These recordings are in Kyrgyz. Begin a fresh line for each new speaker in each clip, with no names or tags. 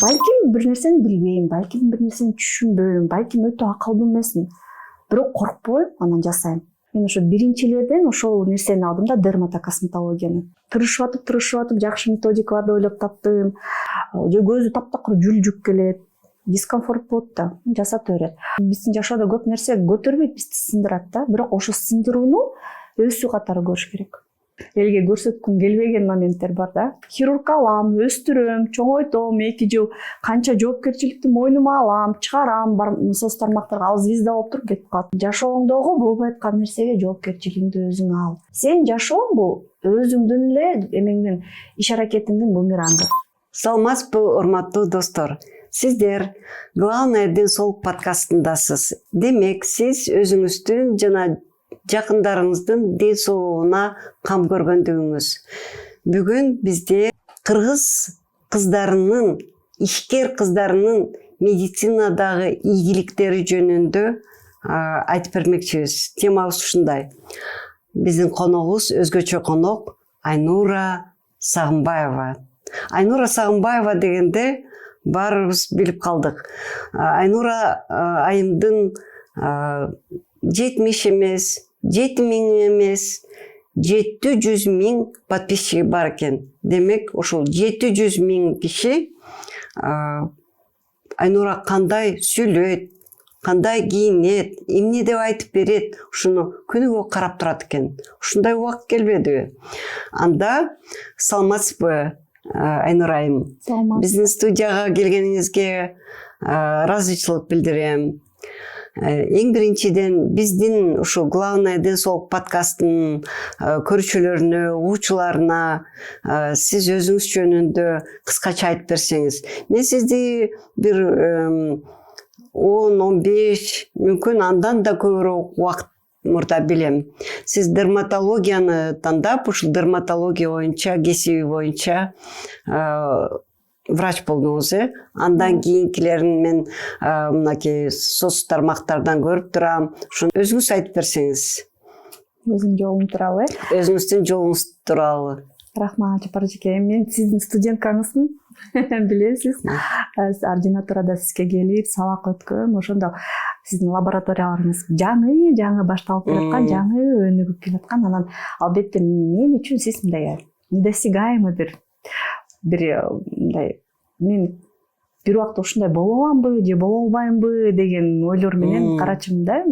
Балким бир нерсени билбейм, балким бир нерсени түшүнбөйм, балким өтө акылдуу эмесмин. Бирок коркпойм, анан жасайм. Мен ошо биринчилерден ошол нерсени алдым да, дерматокосметологияны. Тырышып атып жакшы методикаларды ойлоп таптым. Же көзү таптакыр жүл жүк келет, дискомфорт болот да, жасата берет. Биздин жашоодо көп нерсе көтөрбөйт, бизди сындырат да, бирок ошо сындырууну өсүү катары көрүш керек. Элге көрсөткүм келбеген моменттер бар да. Хирург алам, өстүрөм, чоңойтом, 2 жыл канча жоопкерчиликти мойнума алам, чыгарам, соц тармактарга ал звезда болуп туруп кетип калат. Жашооңдогу болбой аткан нерсеге жоопкерчилигиңди өзүң ал. Сен жашоо бул өзүңдүн эле эмеңдин, иш аракетиңдин бумеранги.
Саламатсызбы, урматтуу достор. Сиздер Главное ден соолук подкастындасыз. Демек, сиз өзүңүздүн жана жакындарыңыздын ден соолугуна кам көргөндүгүңүз. Бүгүн бизде кыргыз кыздарынын, ишкер кыздарынын медицинадагы ийгиликтери жөнүндө айтып бермекчибиз. Темабыз ушундай. Биздин коногубуз өзгөчө конок Айнура Сагынбаева. Айнура Сагынбаева дегенде баарыбыз билип калдык. Айнура айымдын 70 эмес, 7.000 эмес, 700.000 подписчиги бар экен. Демек, ошол 700.000 киши Айнура кандай сүйлөйт, кандай кийинет, эмне деп айтып берет, ушуну күнүгө карап турат экен. Ушундай убакыт келбедиби? Анда саламатсызбы, Айнура айым? Биздин студияга келгениңизге ыраазычылык билдирем. Эң биринчиден биздин ушул Главное ден соолук подкастынын көрүүчүлөрүнө, угуучуларына сиз өзүңүз жөнүндө кыскача айтып берсеңиз. Мен сизди бир 10-15, мүмкүн андан да көбүрөөк убакыт мурда билем. Сиз дерматологияны тандап, ушул дерматология боюнча, кесиби боюнча врач болдуңуз, Андан кийинкилерин мен мынакей соц тармактардан көрүп турам. Ушуну өзүңүз айтып берсеңиз.
Өзүм жолум тууралуу,
Өзүңүздүн жолуңуз тууралуу.
Рахмат, Жапар эже. Мен сиздин студенткаңызмын. Билесиз. Ординатурада сизге келип, сабак өткөм. Ошондо сиздин лабораторияларыңыз жаңы башталып келаткан, жаңы өнүгүп келаткан. Анан албетте мен үчүн сиз мындай недосягаемый бир мындай, мен бир убакта ушундай боло аламбы же боло албаймбы деген ойлор менен карачымын да.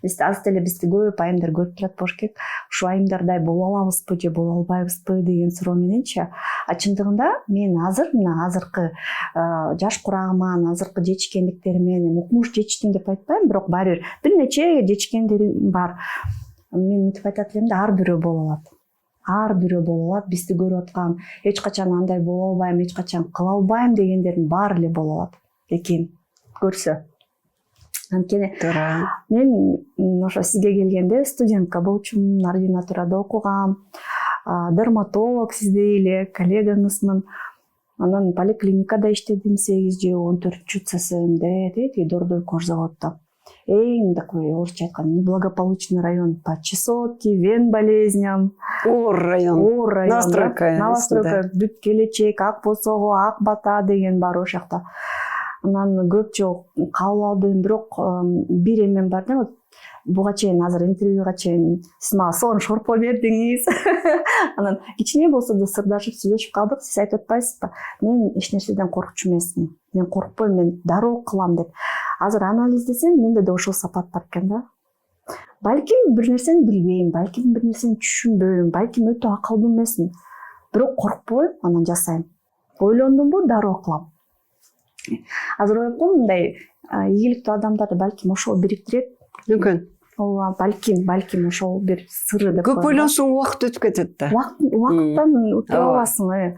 Азыр эле бизди көп айымдар көрүп турат болуш керек. Ушу айымдардай боло алабызбы же боло албайбызбы деген суроо мененчи. Чындыгында мен азыркы жаш курагыман, азыркы жечкендиктеримен, укмуш жечтим деп айтпайм, бирок баары бир нече жечкендерим бар. Мен мынтип айтат элем да, ар бирөө боло алат. Ар бирөө боло алат, бизди көрүп аткан, эч качан андай боло албайм, эч качан кыла албайм дегендердин баары эле боло алат экен, көрсө. Анткени мен ошо сизге келгенде студентка болчумун, ординатурада окугам, дерматолог сиздей эле коллегаңызмын. Анан поликлиникада иштедим 8 же 14 ЦСМД, тиги Дордой кожзаводдо. Эң такой, орусча айтканда, неблагополучный район по чесотке, вен болезням.
Оор район.
Новостройка, бүт келечек, ак босого, ак бата деген бар ошол жакта. Анан көп жол кабыл алдым, бирок бир эмем бар да, буга чейин азыр интервьюга чейин сиз мага сонун шорпо бердиңиз. Анан кичине болсо да сырдашып сүйлөшүп калдык. Сиз айтып атпайсызбы? Мен эч нерседен коркчу эмесмин. Мен коркпойм, мен дароо кылам деп. Азыр анализдесем, менде да ошол сапат бар экен да. Балким бир нерсени билбейм, балким бир нерсени түшүнбөйм, балким өтө акылдуу эмесмин. Бирок коркпойм, анан жасайм. Ойлондумбу, дароо кылам. Азыр ойлоп мындай ийгиликтүү адамдарды балким ошол бириктирет.
Мүмкүн.
Ооба, балким ошол бир сыры деп.
Көп ойлонсоң убакыт өтүп кетет да.
Убакыттан өтө аласың.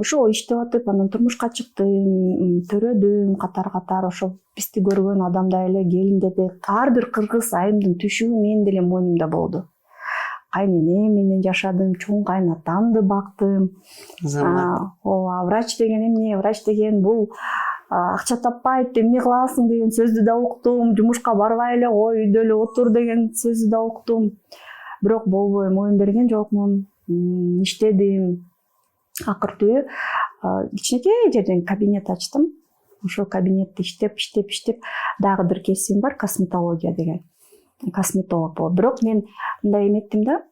Ошо иштеп атып, анан турмушка чыктым, төрөдүм катар-катар, ошо бизди көргөн адамдай эле келиндерди. Ар бир кыргыз айымдын түшүгү менин деле мойнумда болду. Кайненем менен жашадым, чоң кайнатамды бактым. Ооба, врач деген эмне? Врач деген бул акча таппайт, эмне кыласың деген сөздү да уктум. Жумушка барбай эле кой, үйдө эле отур деген сөздү да уктум. Бирок болбой моюн берген жокмун. Иштедим. Акыртыы кичинекей жерден кабинет ачтым. Ошол кабинетте иштеп дагы бир кесибим бар, косметология деген. Косметолог болуп. Бирок мен мындай эметтим да,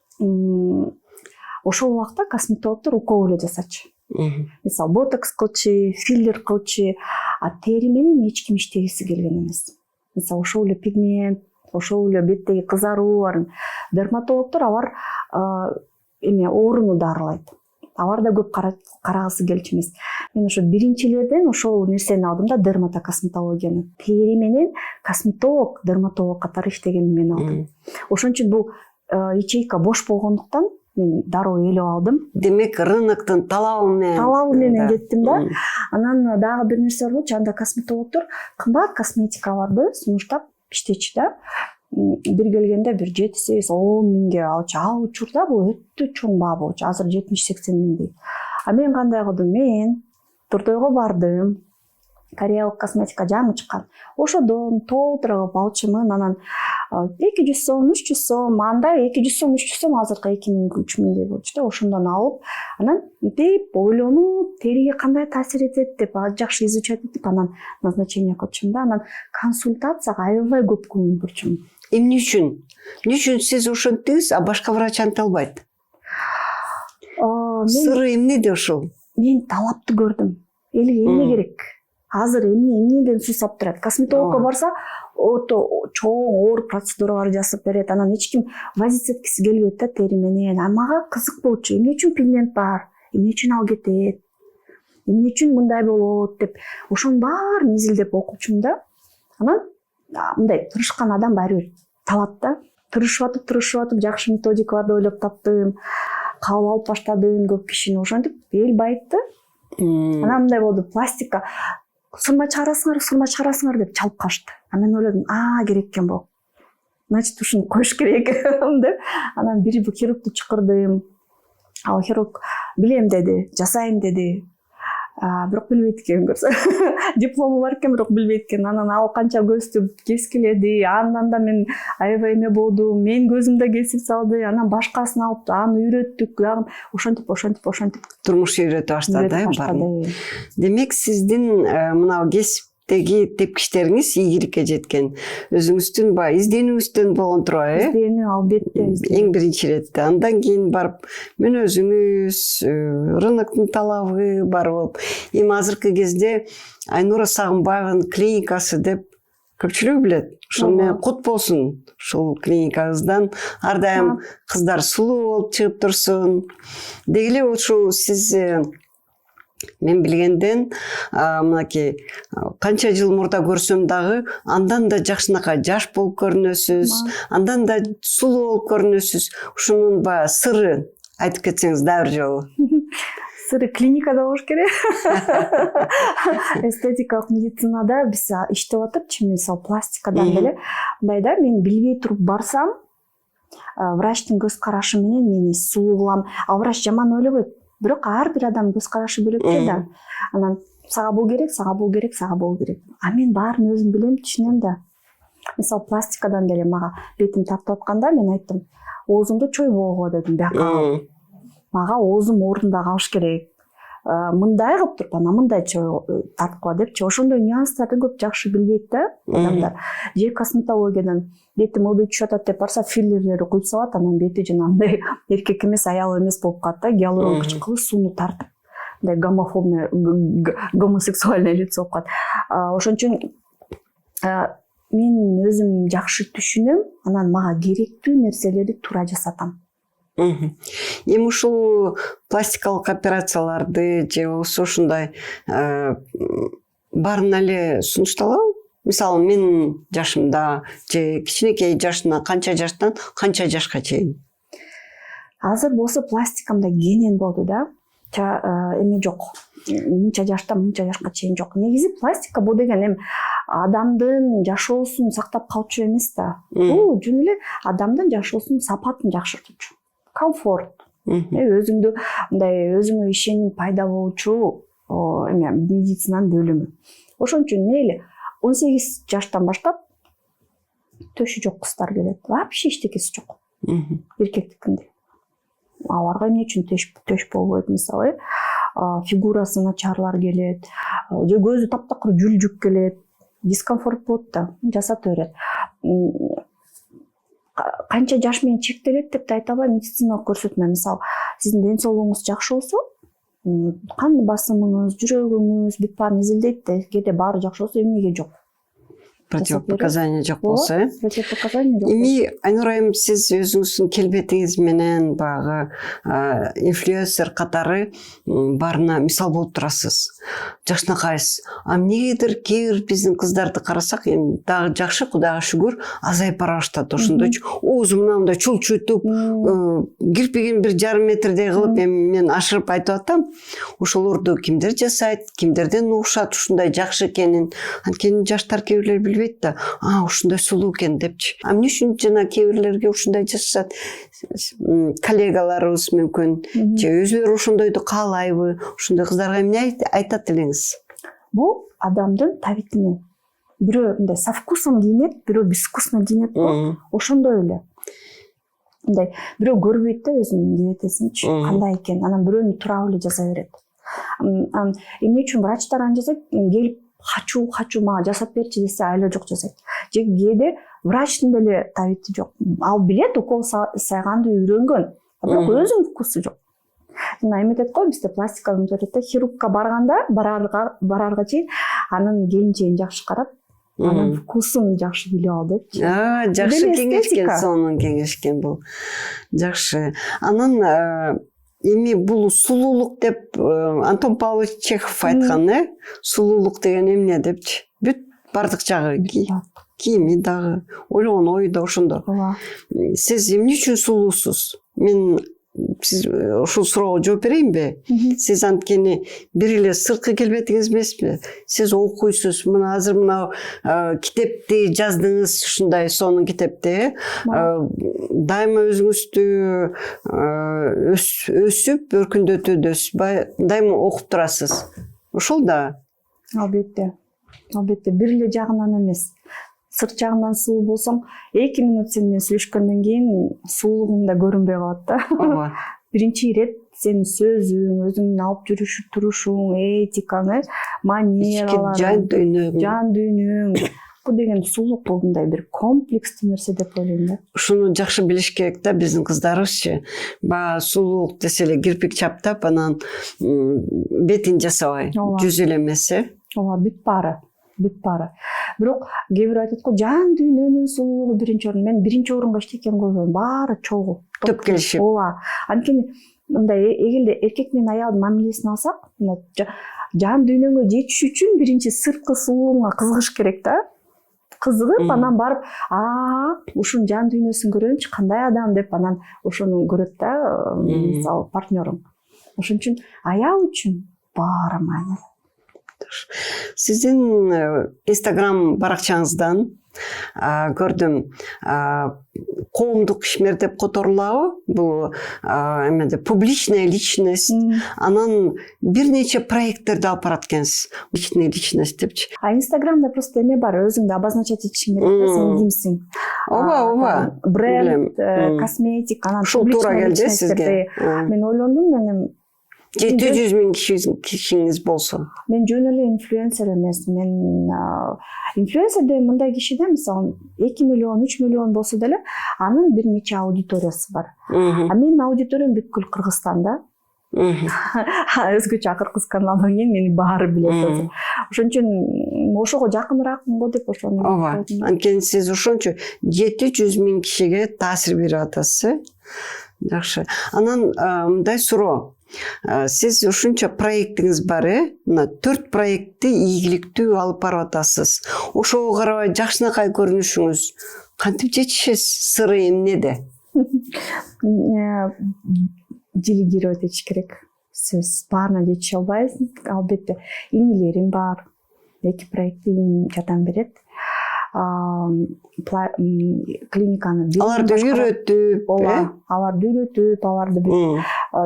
ошол убакта косметологдор укол эле жасачу. Мисалы ботокс кылчу, филлер кылчу, а тери менен эч ким иштегиси келген эмес. Мисалы ошол эле пигмент, ошол эле беттеги кызаруу барын дерматологдор алар ооруну дарылайт. Алар да көп карагысы келчү эмес. Мен ошо биринчилерден ошол нерсени алдым да, дерматокосметологияны. Тери менен косметолог, дерматолог катары иштегенди мен алдым. Ошон үчүн бул ячейка бош болгондуктан мен дароо ээлеп алдым.
Демек рыноктун талабы менен
кеттим да. Анан дагы бир нерсе бар болчу, анда косметологдор кымбат косметикаларды сунуштап иштечү да. Бир келгенде бир 7-8-10 миңге алчу. Ал учурда бул өтө чоң баа болчу. Азыр 70-80 миң дейт. А мен кандай кылдым? Мен Туртойго бардым. Кореялык косметика жаңы чыккан. Ошодон толтуруп алчумун. Анан 200 сом, 300 сом, анда 200 сом, 300 сом, азыркы 2000, 3000 болчу да. Ошондон алып, анан деп ойлонуп, териге кандай таасир этет деп жакшы изучать этип, анан назначение кылчумун да. Анан консультацияга аябай көп көңүл бурчумун.
Эмне үчүн? Эмне үчүн сиз ошентиңиз, а башка врач анта албайт? Сыры эмнеде ошол? Мен
талапты көрдүм. Элге эмне керек? Азыр эмнеден сусап турат. Косметологко барса, ото чоң оор процедуралар жасап берет. Анан эч ким вазиц эткиси келбейт да тери менен. А мага кызык болчу. Эмне үчүн пигмент бар? Эмне үчүн ал кетет? Эмне үчүн мындай болот деп ошонун баарын изилдеп окучумун да. Анан мындай тырышкан адам баары бир талат да. Тырышып атып жакшы методикаларды ойлоп таптым. Кабыл алып баштадым көп кишини. Ошентип эл байытты. Анан мындай болду, пластика сурма чыгарасыңар деп чалып калышты. Мен ойлодум, керек экен бул. Значит, ушуну коюш керек деп. Анан бир хирургду чакырдым. Ал хирург билем деди, жасайм деди. Бирок билбейт экен, көрсө. Диплому бар экен, бирок билбейт экен. Анан ал канча көздү кескиледи. Андан да мен аябай эме болдум. Мен көзүмдө кесип салды. Анан башкасын алып, аны үйрөттүк. Ошентип.
Турмуш үйрөтө баштады. Демек, сиздин мына кесиптеги тепкичтериңиз ийгиликке жеткен. Өзүңүздүн изденүүңүздөн болгон турбайбы?
Изденүү, албетте.
Эң биринчи иретте. Андан кийин барып, мен өзүңүз рыноктун талабы бар болуп, эми азыркы кезде Айнура Сагынбаеванын клиникасы деп көпчүлүк билет. Ошол менен кут болсун ушул клиникаңыздан. Ар дайым кыздар сулуу болуп чыгып турсун. Деги эле ушул сиз мен билгенден мынакей канча жыл мурда көрсөм дагы андан да жакшынакай жаш болуп көрүнөсүз, андан да сулуу болуп көрүнөсүз. Ушунун сыры айтып кетсеңиз дагы бир жолу.
Сыры клиникада болуш керек. Эстетикалык медицинада биз иштеп атыпчы, мисалы пластикадан деле. Мындай да, мен билбей туруп барсам, врачтын көз карашы менен мени сулуу кылам. Ал врач жаман ойлобойт. Бирок ар бир адам көз карашы бөлөк да. Анан сага бул керек. А мен баарын өзүм билем, түшүнөм да. Мисалы пластикадан деле мага бетим тартып атканда мен айттым, оозумду чойбогу дедим бияка. Мага оозум ордунда калыш керек. Мындай кылып туруп, анан мындай тарткыла депчи. Ошондой нюанстарды көп жакшы билбейт да адамдар. Же косметологиядан бетим ылдый түшүп атат деп барса, филлерлерди куюп салат, анан бети жанагындай эркек эмес, аял эмес болуп калат да, гиалуроновый кылып сууну тартып. Мындай гомофобный, гомосексуальный лицо болуп калат. Ошон үчүн мен өзүм жакшы түшүнөм, анан мага керектүү нерселерди туура жасатам.
Эми ушул пластикалык операцияларды же ушундай баарын эле сунушталабы? Мисалы, мен жашымда же кичинекей жашына канча жаштан канча жашка чейин?
Азыр болсо пластикамда кенен болду да. Эме жок. Мынча жаштан мынча жашка чейин жок. Негизи пластика бул деген эми адамдын жашоосун сактап калчу эмес да. Бул жөн эле адамдын жашоосунун сапатын жакшыртуучу. Комфорт. Өзүңдү мындай өзүңө ишеним пайда болчу эме медицинанын бөлүмү. Ошон үчүн мейли 18 жаштан баштап төшү жок кыздар келет. Вообще эчтекеси жок. Эркектикинде. Аларга эмне үчүн төш болбойт мисалы? фигурасы начарлар келет, же көзү таптакыр жүлжүк келет, дискомфорт болот да, жасата берет. Канча жаш менен чектелет деп да айта албайм, медициналык көрсөтмө. Мисалы, сиздин ден соолугуңуз жакшы болсо, кан басымыңыз, жүрөгүңүз бүт баарын изилдейт да, эгерде баары жакшы болсо эмнеге жок?
Противопоказания жок болсо,
противопоказания жок.
Эми Айнур айым, сиз өзүңүздүн келбетиңиз менен баягы инфлюенсер катары баарына мисал болуп турасыз. Жакшынакайсыз. Эмнегедир кээ бир биздин кыздарды карасак, эми дагы жакшы, Кудайга шүгүр, азайып бара баштады. Ошондойчу оозу мындай чулчуйтуп, кирпигин 1,5 метрдей кылып, эми мен ашырып айтып атам. Ошолорду кимдер жасайт, кимдерден угушат ушундай жакшы экенин. Анткени жаштар кээ бирлер билбейт да, ушундай сулуу экен депчи. Эмне үчүн жана кээ бирлерге ушундай жасашат? Коллегаларыбыз мүмкүн, же өзүлөрү ошондойду каалайбы? Ушундай кыздарга эмне айтат элеңиз?
Бул адамдын табитинен. Бирөө мындай со вкусом кийинет, бирөө безвкусно кийинет го. Ошондой эле. Мындай бирөө көрбөйт да өзүнүн кебетесинчи, кандай экен, анан бирөөнү тура эле жаза берет. Эмне үчүн врачтар аны жасайт? Келип хочу мага жасап берчи десе, айла жок жасайт. Же кээде врачтын деле табити жок. Ал билет, укол сайганды үйрөнгөн, бирок өзүнүн вкусу жок. Жана эметет го, бизде пластика эметет да, хирургка барганда, барарга чейин анын келинчегин жакшы карап, анын вкусун жакшы билип ал депчи.
Жакшы кеңешкен, сонун кеңешкен бул. Жакшы. Анан эми бул сулуулук деп Антон Павлович Чехов айткан, сулуулук деген эмне депчи. Бүт бардык жагы, кийими дагы, ойлогон ою да ошондо. Сиз эмне үчүн сулуусуз? Мен сиз ушул суроого жооп берейинби? Сиз анткени бир эле сырткы келбетиңиз эмеспи? Сиз окуйсуз, мына азыр мына китепти жаздыңыз, ушундай сонун китепти. Дайыма өзүңүздү өсүп, өркүндөтүүдөсүз, дайыма окуп турасыз. Ошол да.
Албетте. Бир эле жагынан эмес. Сырт жагынан сулуу болсоң, 2 минут сен менен сүйлөшкөндөн кийин сулуулугуң да көрүнбөй калат да.
Ооба.
Биринчи ирет сенин сөзүң, өзүңдүн алып жүрүшүп турушуң, этикаң, манераларың, жан дүйнөң. Бул деген сулуулук бул мындай бир комплекстүү нерсе деп ойлойм да.
Ушуну жакшы билиш керек да биздин кыздарыбызчы. Баягы сулуулук десе эле кирпик чаптап, анан бетин жасабай, жүз эле эмес.
Ооба, бүт баары. Бирок кээ бир айтат го, жан дүйнөнүн сулуулугу биринчи орун. Мен биринчи орунга эчтекен койбойм, баары чогуу.
Төп келишип.
Ооба. Анткени мындай эгерде эркек менен аялдын мамилесин алсак, жан дүйнөңө жетиш үчүн биринчи сырткы сулуулугуңа кызыгыш керек да. Кызыгып, анан барып, ушунун жан дүйнөсүн көрөйүнчү, кандай адам деп анан ошону көрөт да, мисалы партнерың. Ошон үчүн аял үчүн баары маанилүү.
Сиздин Instagram баракчаңыздан көрдүм, коомдук ишмер деп которулабы? Бул эмеде публичная личность. Анан бир нече проекттерди алып барат экенсиз. Личная личность депчи.
Инстаграмда просто эме бар, өзүңдү обозначать этишиң керек, сен кимсиң.
Ооба.
Бренд, косметика, анан
ушул туура келди сизге.
Мен ойлондум, менин
700 000 кишиңиз болсо.
Мен жөн эле инфлюенсер эмес. Мен инфлюенсер деген мындай киши да, мисалы 2 миллион, 3 миллион болсо деле, анын бир нече аудиториясы бар. Менин аудиториям бүткүл Кыргызстанда. Өзгөчө Кыргыз каналынан кийин мени баары билет. Ошон үчүн ошого жакыныракмын го деп ошону.
Ооба. Анткени сиз ошончо 700 000 кишиге таасир берип атасыз. Жакшы. Анан мындай суроо. Сиз ушунча проектиңиз бар, мына 4 проектти ийгиликтүү алып барып атасыз. Ошого карабай жакшынакай көрүнүшүңүз кантип жетишесиз? Сыры эмнеде?
Делегировать этиш керек. Сөз баарына жетише албайсың. Албетте инилерим бар. 2 проектти жардам берет. Клиниканы
аларды үйрөтүп,
аларды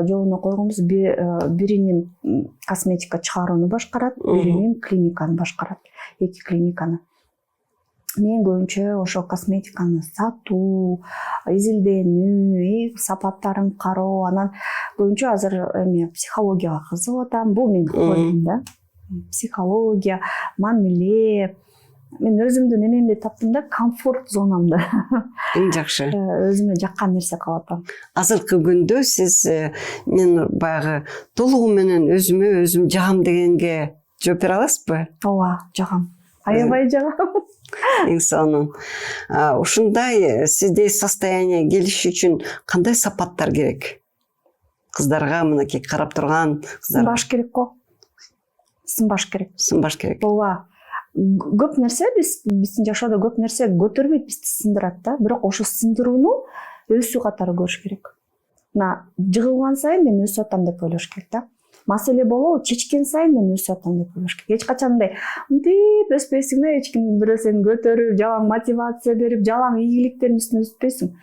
жолуна койгонбуз. Биринин косметика чыгарууну башкарат, биринин клиниканы башкарат. 2 клиниканы. мен көбүнчө ошо косметиканы сатуу, изилденүү, сапаттарын кароо, анан көбүнчө азыр эме психологияга кызыгып атам. Бул менин хоббим да. Психология, мамиле. Мен өзүмдүн эмемди таптым да, комфорт зонамда.
Эң жакшы.
Өзүмө жаккан нерсе кылып атам.
Азыркы күндө сиз мен баягы толугу менен өзүмө өзүм жагам дегенге жооп бере аласызбы?
Ооба, жагам. Аябай жагам.
Эң сонун. Ушундай сизде состояние келиш үчүн кандай сапаттар керек? Кыздарга мынакей карап турган кыздар.
Сынбаш керек го. Сынбаш керек.
Сынбаш керек.
Ооба. Көп нерсе биздин жашоодо көп нерсе көтөрбөйт, бизди сындырат да. Бирок ошо сындырууну өсүү катары көрүш керек. Мына жыгылган сайын мен өсүп атам деп ойлош керек да. Маселе болобу, чечкен сайын мен өсүп атам деп ойлош керек. Эч качан мындай мынтип өспөйсүң да, эч ким бирөө сени көтөрүп, жалаң мотивация берип, жалаң ийгиликтердин үстүнө өспөйсүң.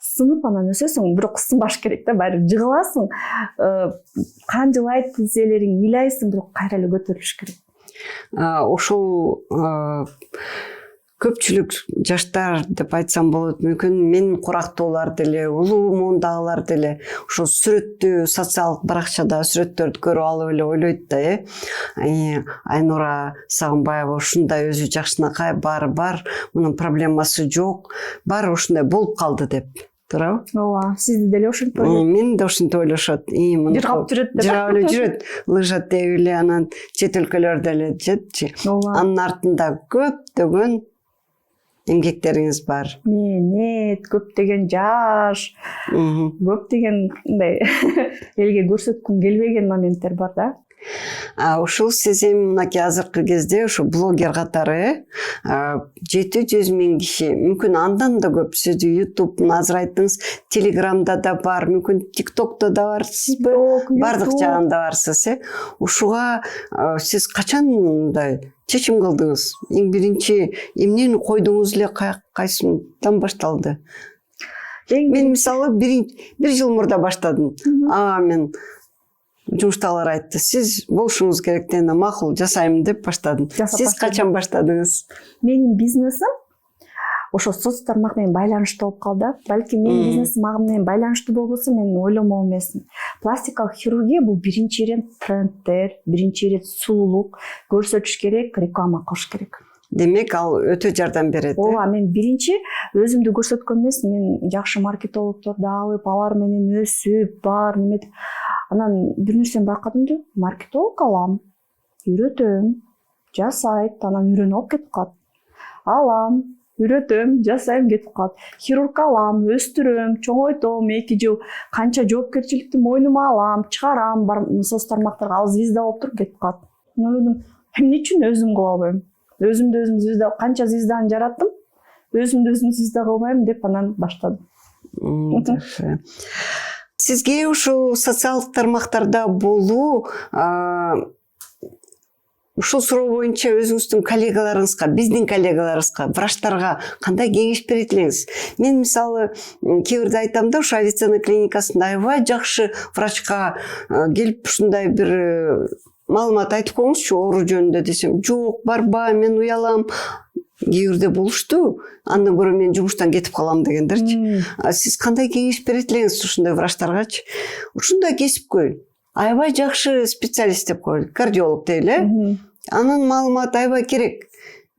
Сынып анан өсөсүң, бирок сынбаш керек да, баары жыгыласың, канжылайт тизелериң, ыйлайсың, бирок кайра эле көтөрүлүш керек.
Ошол көпчүлүк жаштар деп айтсам болот, мүмкүн мен курактуулар деле, улуу муундагылар деле ошо сүрөттү, социалдык баракчада сүрөттөрдү көрүп алып эле ойлойт да, Айнура Сагынбаева ушундай өзү жакшынакай, баары бар, мунун проблемасы жок, баары ушундай болуп калды деп. Туурабы?
Ооба, сизди деле ошентип ойлойт.
Мен да ошентип ойлошот.
Жыргап жүрөт деп.
Жыргап эле жүрөт. Лыжа терип эле, анан чет өлкөлөрдө эле жетчи. Анын артында көптөгөн эмгектериңиз бар.
Мээнет, көптөгөн жаш, көптөгөн мындай элге көрсөткүм келбеген моменттер бар да.
Ушул сиз эми мынакей азыркы кезде ушу блогер катары 700 000 киши, мүмкүн андан да көп, сиз YouTube азыр айттыңыз, Телеграмда да бар, мүмкүн TikTokто да барсызбы? Бардык жагында барсыз, Ушуга сиз качан мындай чечим кылдыңыз? Эң биринчи эмнени койдуңуз эле, кайсыдан башталды? Мен мисалы бир жыл мурда баштадым. Мен жумуштагылар айтты, сиз болушуңуз керек, дегенде макул жасайм деп баштадым. Сиз качан баштадыңыз? Менин
бизнесим ошо соц тармак менен байланыштуу болуп калды. Балки менин бизнесим ага менен байланыштуу болбосо мен ойломок эмесмин. Пластикалык хирургия бул биринчи ирет трендтер, биринчи ирет сулуулук көрсөтүш керек, реклама кылыш керек.
Демек, ал өтө жардам берет.
Ооба, мен биринчи өзүмдү көрсөткөн эмес, мен жакшы маркетологдорду алып, алар менен өсүп, бар неметип, анан бир нерсени байкадым да, маркетолог алам, үйрөтөм, жасайт, анан үйрөнүп алып кетип калат. Алам, үйрөтөм, жасайм, кетип калат. Хирург алам, өстүрөм, чоңойтом, 2 жыл канча жоопкерчиликти мойнума алам, чыгарам, соц тармактарга ал звезда болуп туруп кетип калат. Ойлодум, эмне үчүн өзүм кыла албайм? Өзүмдү өзүм звезда, канча звезданы жараттым, өзүмдү өзүм звезда кылбайм деп анан баштадым.
Сизге ушул социалдык тармактарда болуу, ушул суроо боюнча өзүңүздүн коллегаларыңызга, биздин коллегаларыбызга, врачтарга кандай кеңеш берет элеңиз? Мен мисалы кээ бирде айтам да, ушу Авиценна клиникасында аябай жакшы врачка келип ушундай бир маалымат айтып коюңузчу оору жөнүндө десем, жок, барбайм, мен уялам. Кээ бирде болушту, андан көрө мен жумуштан кетип калам дегендерчи. Сиз кандай кеңеш берет элеңиз ушундай врачтаргачы? Ушундай кесипкөй, аябай жакшы специалист деп коелу, кардиолог дейли, анын маалыматы аябай керек.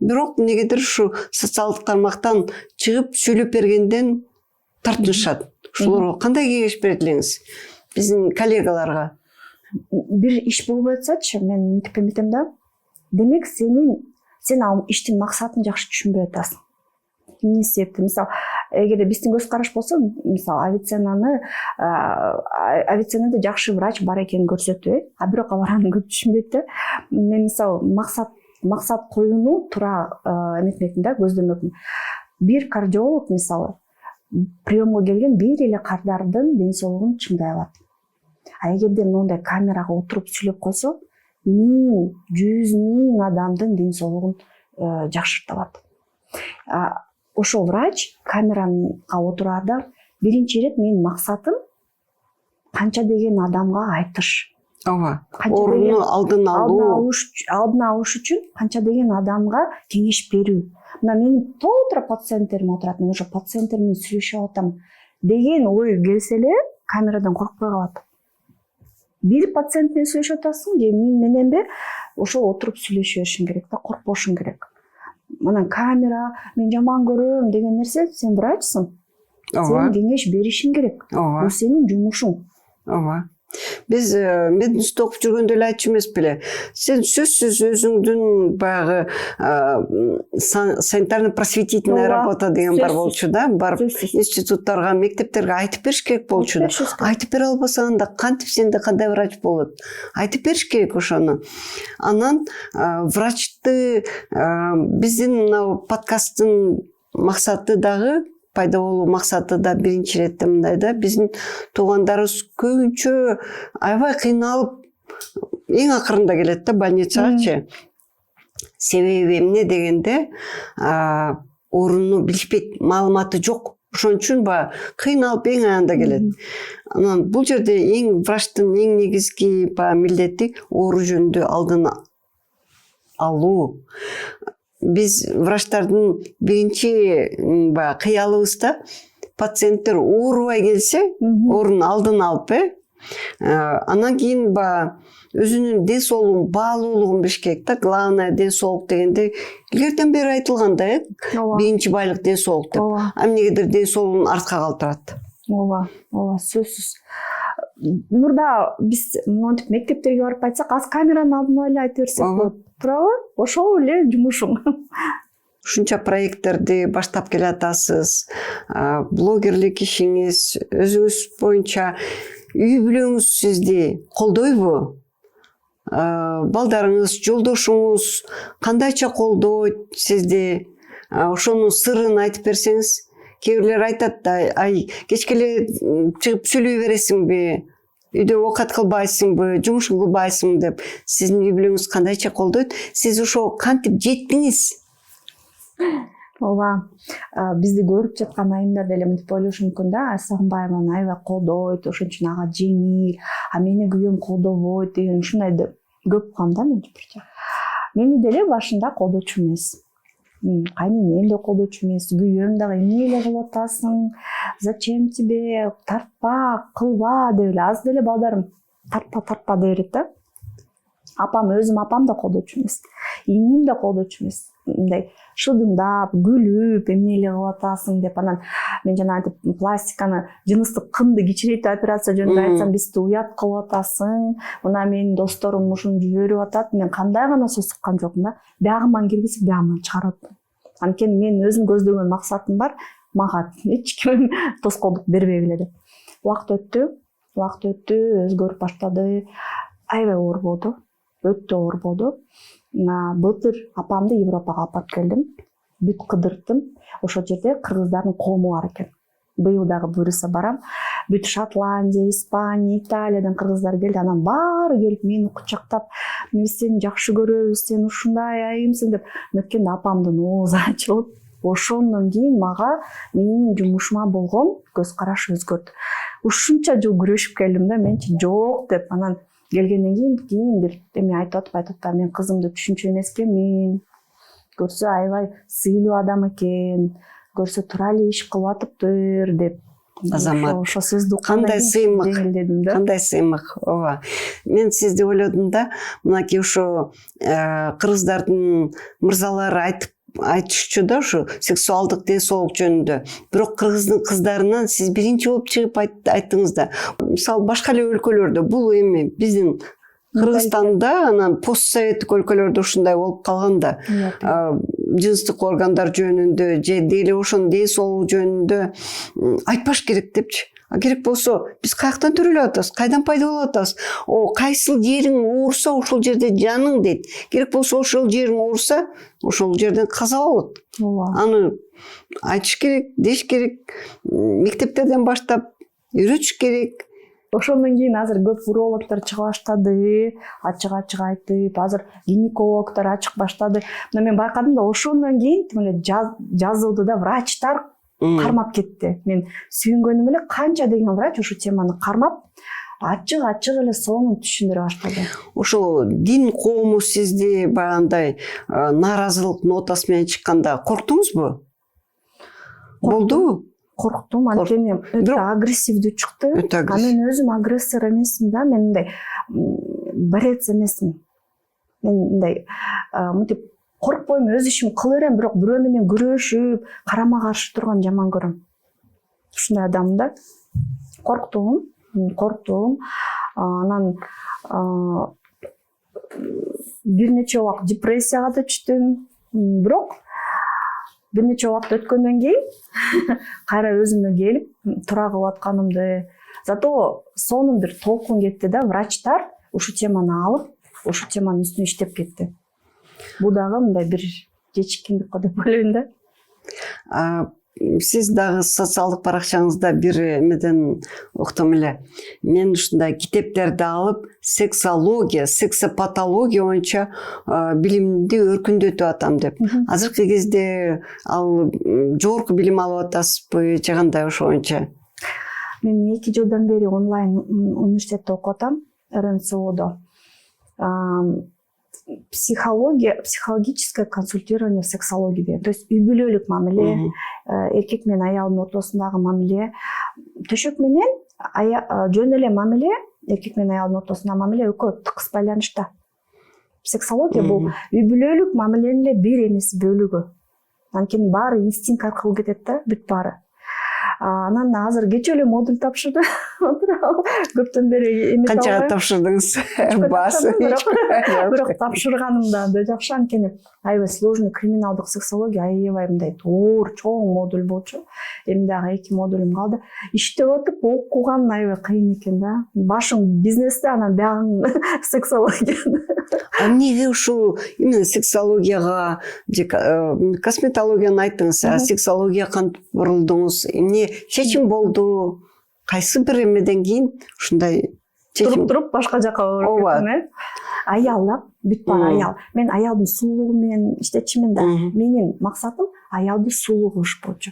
Бирок эмнегедир ушу социалдык тармактан чыгып сүйлөп бергенден тартынышат. Ушуларга кандай кеңеш берет элеңиз? Биздин коллегаларга
бир иш болбой атсачы, мен мынтип эметем да. Демек, сен ал иштин максатын жакшы түшүнбөй атасың. Эмне себептен? Мисалы, эгерде биздин көз караш болсо, мисалы Авиценнада жакшы врач бар экенин көрсөтүү, бирок алар аны көп түшүнбөйт да. Мен мисалы максат коюуну туура эметмекмин да, көздөмөкмүн. Бир кардиолог мисалы приемго келген бир эле кардардын ден соолугун чыңдай алат. Эгерде мондай камерага отуруп сүйлөп койсо, 100 000 адамдын ден соолугун жакшырта алат. Ошол врач камерага отурарда биринчи ирет менин максатым канча деген адамга айтыш.
ооба
Канча
ооруну
деген-
алдын алуу
алдын алыш үчүн канча деген адамга кеңеш берүү. Мына менин толтура пациенттерим отурат, мен ошо пациенттер менен сүйлөшүп атам деген ой келсе эле камерадан коркпой калат. Бир пациент менен сүйлөшүп атасың же мен мененби, ошол отуруп сүйлөшө беришиң керек да, коркпошуң керек. Анан камера мен жаман көрөм деген нерсе, сен врачсың.
ооба
Сен кеңеш беришиң керек.
ооба
Бул сенин жумушуң.
ооба биз мединститутта окуп жүргөндө эле айтчу эмес беле, сен сөзсүз өзүңдүн баягы санитарно просветительная
Ооба.
работа деген бар
Сөзсүз.
болчу да, барып
Сөзсүз.
институттарга, мектептерге айтып бериш керек болчу да. Айтып бере албасаң да кантип сенде кандай врач болот? Айтып бериш керек ошону. Анан врачты биздин мына подкасттын максаты дагы, пайда болуу максаты да биринчи иретте мындай да, биздин туугандарыбыз көбүнчө аябай кыйналып эң акырында келет да больницагачы. Себеби эмне дегенде орунду билишпейт, маалыматы жок. Ошон үчүн баягы кыйналып эң аянда келет. Анан бул жерде врачтын эң негизги милдети оору жөнүндө алдын алуу. Биз врачтардын биринчи кыялыбызда пациенттер оорубай келсе, оорунун алдын алып, анан кийин өзүнүн ден соолугун баалуулугун билиш керек да. Главное ден соолук дегенде илгертен бери айтылган да, биринчи байлык ден соолук деп. Эмнегедир ден соолугун артка калтырат.
Ооба, сөзсүз. Мурда биз монтип мектептерге барып айтсак, аз камеранын алдына эле айта берсек болот. Туурабы? Ошол эле жумушуң.
Ушунча проекттерди баштап келатасыз, блогерлик ишиңиз, өзүңүз боюнча үй бүлөңүз сизди колдойбу? Балдарыңыз, жолдошуңуз кандайча колдойт сизди? Ошонун сырын айтып берсеңиз. Кээ бирлер айтат да, кечке эле чыгып сүйлөй бересиңби? Үйдө оокат кылбайсыңбы, жумушун кылбайсыңбы деп. Сиздин үй бүлөңүз кандайча колдойт? Сиз ошо кантип жеттиңиз?
Ооба. Бизди көрүп жаткан айымдар деле мынтип ойлошу мүмкүн да, Сагынбаева аябай колдойт, ошон үчүн ага жеңил, мени күйөөм колдобойт деген ушундайды көп угам да мен. Мени деле башында колдочу эмес. Кайненем да колдочу эмес, күйөөм дагы эмне эле кылып атасың, зачем тебе, тартпа, кылба деп эле, аз деле балдарым тартпа деп берет да. Өзүм апам да колдочу эмес, иңим да колдочу эмес. Мындай шыдыңдап, күлүп, эмне эле кылып атасың деп, анан мен жана айтып пластиканы, жыныстык кынды кичирейтүү операция жөнүндө айтсам, бизди уят кылып атасың, мына менин досторум ушуну жиберип атат, мен кандай гана сөз сыккан жокмун да, биягыман киргизип, биягыман чыгарып атам. Анткени мен өзүм көздөгөн максатым бар, мага эч ким тоскоолдук бербей беле деп. Убакыт өттү, өзгөрүп баштады, аябай оор болду, өтө оор болду. Былтыр апамды Европага алып барып келдим, бүт кыдырттым. Ошол жерде кыргыздардын коому бар экен. Быйыл дагы буюрса барам. Бүт Шотландия, Испания, Италиядан кыргыздар келди. Анан баары келип мени кучактап, биз сени жакшы көрөбүз, сен ушундай айымсың деп. Өткөндө апамдын оозу ачылып, ошондон кийин мага менин жумушума болгон көз караш өзгөрдү. Ушунча жыл күрөшүп келдим да, менчи жок деп. Анан келгенден кийин бир эме айтып атып, мен кызымды түшүнчү эмес экенмин. Көрсө аябай сыйлуу адам экен, көрсө тура эле иш кылып атыптыр деп.
Азамат,
ошо сөздү
кандай сыймык, кандай сыймык. Ооба. Мен сизди ойлодум да, мынакей ошо кыргыздардын мырзалары айтышчу да, ушу сексуалдык ден соолук жөнүндө. Бирок кыргыздын кыздарынан сиз биринчи болуп чыгып айттыңыз да. Мисалы башка эле өлкөлөрдө бул эми биздин Кыргызстанда, анан постсоветтик өлкөлөрдө ушундай болуп калган да. Жыныстык органдар жөнүндө же деле ошонун ден соолугу жөнүндө айтпаш керек депчи. Керек болсо биз каяктан төрөлүп атабыз, кайдан пайда болуп атабыз? Кайсыл жериң ооруса, ошол жерде жаның дейт. Керек болсо ошол жериң ооруса, ошол жерден каза болот. Аны айтыш керек, деш керек, мектептерден баштап үйрөтүш керек.
Ошондон кийин азыр көп урологдор чыга баштады, ачык айтып, азыр гинекологдор ачык баштады. Мына мен байкадым да, ошондон кийин тим эле жазылды да, врачтар кармап кетти. Мен сүйүнгөнүм эле канча деген врач ушу теманы кармап, ачык эле сонун түшүндүрө баштады.
Ошол дин коому сизди баягындай нааразылык нотасы менен чыкканда корктуңузбу? Болдубу?
Корктум, анткени өтө агрессивдүү чыкты. Мен өзүм агрессор эмесмин да, мен мындай борец эмесмин. Мен мындай мынтип коркпойм, өз ишимди кыла берем, бирок бирөө менен күрөшүп, карама каршы турган жаман көрөм. Ушундай адаммын да. Корктум. Анан бир нече убакыт депрессияга да түштүм. Бирок бир нече убакыт өткөндөн кийин кайра өзүмө келип, тура кылып атканымды, зато сонун бир толкун кетти да, врачтар ушу теманы алып, ушу теманын үстүнө иштеп кетти. Бул дагы мындай бир жетишкиндик го деп ойлойм да.
Сиз дагы социалдык баракчаңызда бир эмеден уктум эле. Мен ушундай китептерди алып, сексология, сексопатология боюнча билимди өркүндөтүп атам деп. Азыркы кезде ал жогорку билим алып атасызбы, же кандай ошо боюнча?
Мен 2 жылдан бери онлайн университетте окуп атам, РНЦОдо. Психологическое консультирование в сексологии деген. То есть үй бүлөлүк мамиле, эркек менен аялдын ортосундагы мамиле, төшөк менен жөн эле мамиле, эркек менен аялдын ортосундагы мамиле экөө тыкыз байланышта. Сексология бул үй бүлөлүк мамиленин эле бир эмес бөлүгү. Анткени баары инстинкт аркылуу кетет да, бүт баары. Анан азыр кечээ эле модуль тапшырды. Көптөн бери эме
канчага тапшырдыңыз? Баасы
бирок тапшырганым да жакшы, анткени аябай сложный криминалдык сексология, аябай мындай оор, чоң модуль болчу. Эми дагы 2 модулум калды. Иштеп атып окуган аябай кыйын экен да. Башың бизнесте, анан биягың сексология.
Эмнеге ушул именно сексологияга же косметологияны айттыңыз, сексологияга кантип бурулдуңуз? Эмне чечим болду? Кайсы бир эмеден кийин ушундай чечим
туруп башка жака барып, аял да, бүт бар аял. Мен аялдын сулуулугу менен иштечимин да. Менин максатым аялды сулуу кылыш болчу.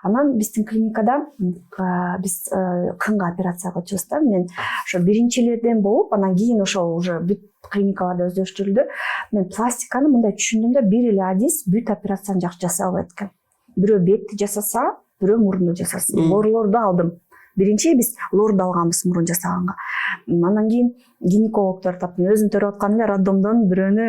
Анан биздин клиникада биз кынга операция кылчубуз да. Мен ошо биринчилерден болуп, анан кийин ошо уже бүт клиникаларда өздөштүрүлдү. Мен пластиканы мындай түшүндүм да, бир эле адис бүт операцияны жакшы жасай албайт экен. Бирөө бетти жасаса, бирөө мурунду жасасын. Лорлорду алдым. Биринчи биз лорду алганбыз мурун жасаганга. Андан кийин гинекологдор таптым. Өзүм төрөп аткан эле роддомдон бирөөнү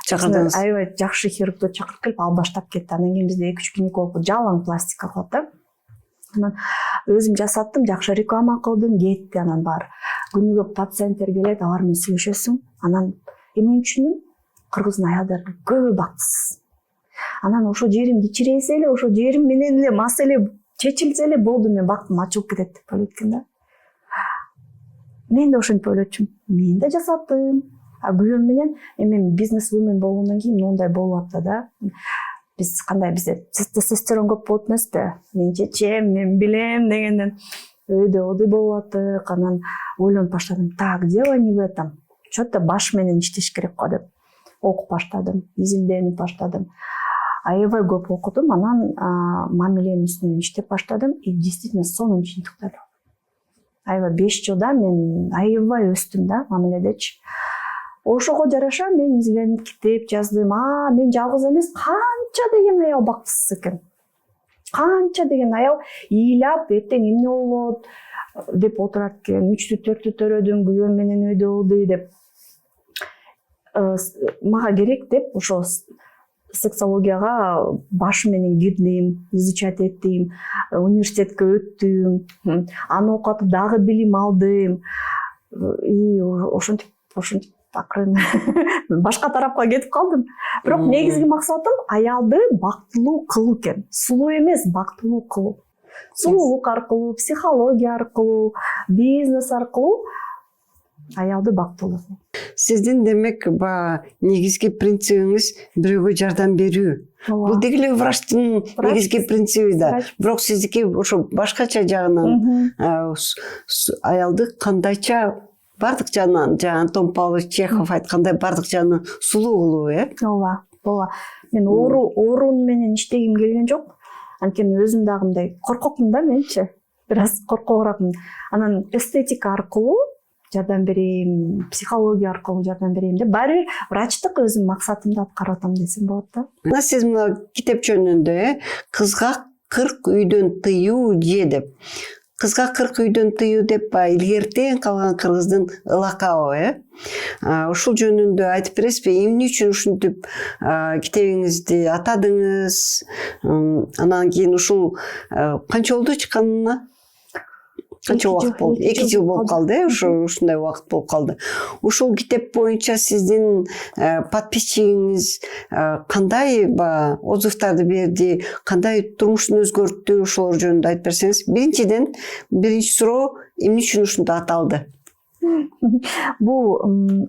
чакырдыңыз. Аябай жакшы хирургду чакырып келип, ал баштап кетти. Андан кийин бизде 2-3 гинеколог жалаң пластика кылат да. Анан өзүм жасаттым, жакшы реклама кылдым, кетти анан баары. Күнүгө пациенттер келет, алар менен сүйлөшөсүң. Анан эмне түшүндүм? Кыргыздын аялдары көбү бактысыз. Анан ошо жерим кичирейсе эле, ошо жерим менен эле маселе чечилсе эле болду, мен бактым ачылып кетет деп ойлойт экен да. Мен да ошентип ойлочумун. Мен да жасаттым. Күйөөм менен эми бизнес-вумен болгондон кийин мондай болуп атты да. Биз кандай, бизде тестостерон көп болот эмеспи? Мен чечем, мен билем дегенден өйдө болуп атты. Анан ойлонуп баштадым. Так, дело не в этом. Что-то баш менен иштеш керек го деп окуп баштадым, изилденип баштадым. Аябай көп окудум, анан мамиленин үстүнөн иштеп баштадым и действительно сонун жыйынтыктар. Аябай 5 жылда мен аябай өстүм да мамиледечи. Ошого жараша мен изилденип китеп жаздым. Мен жалгыз эмес, канча деген аял бактысыз экен. Канча деген аял ыйлап, эртең эмне болот деп отурат экен. 3-4 төрөдүм, күйөөм менен өйдө болду деп. Мага керек деп ошо сексологияга баш менен кирдим, изучать эттим, университетке өттүм, аны окутуп дагы билим алдым. И ошентип акырын башка тарапка кетип калдым. Бирок негизги максатым аялды бактылуу кылуу экен. Сулуу эмес, бактылуу кылуу. Сулуулук аркылуу, психология аркылуу, бизнес аркылуу аялды бактылуу.
Сиздин демек негизги принцибиңиз бирөөгө жардам берүү. Бул деги эле врачтын негизги принциби да. Бирок сиздики ошо башкача жагынан аялды кандайча бардык жагынан, Антон Павлович Чехов айткандай бардык жагынан сулуу кылуу,
Ооба. Мен оорун менен иштегим келген жок. Анткени өзүм дагы мындай коркокмун да менчи. Бир аз коркобураакмын. Анан эстетика аркылуу жардам берейин, психология аркылуу жардам берейин деп баары бир врачтык өзүм максатымды аткарып атам десем болот да.
Мына сиз мына китеп жөнүндө кызга 40 үйдөн тыюу деп. Кызга 40 үйдөн тыюу деп илгертен калган кыргыздын ылакабы, ушул жөнүндө айтып бересизби? Эмне үчүн ушинтип китебиңизди атадыңыз? Анан кийин ушул канча болду чыкканына? Канча убакыт болду? 2 жыл болуп калды, ушундай убакыт болуп калды. Ушул китеп боюнча сиздин подписчигиңиз кандай отзывдарды берди, кандай турмушун өзгөрттү, ошолор жөнүндө айтып берсеңиз. Биринчи суроо, эмне үчүн ушундай аталды?
Бул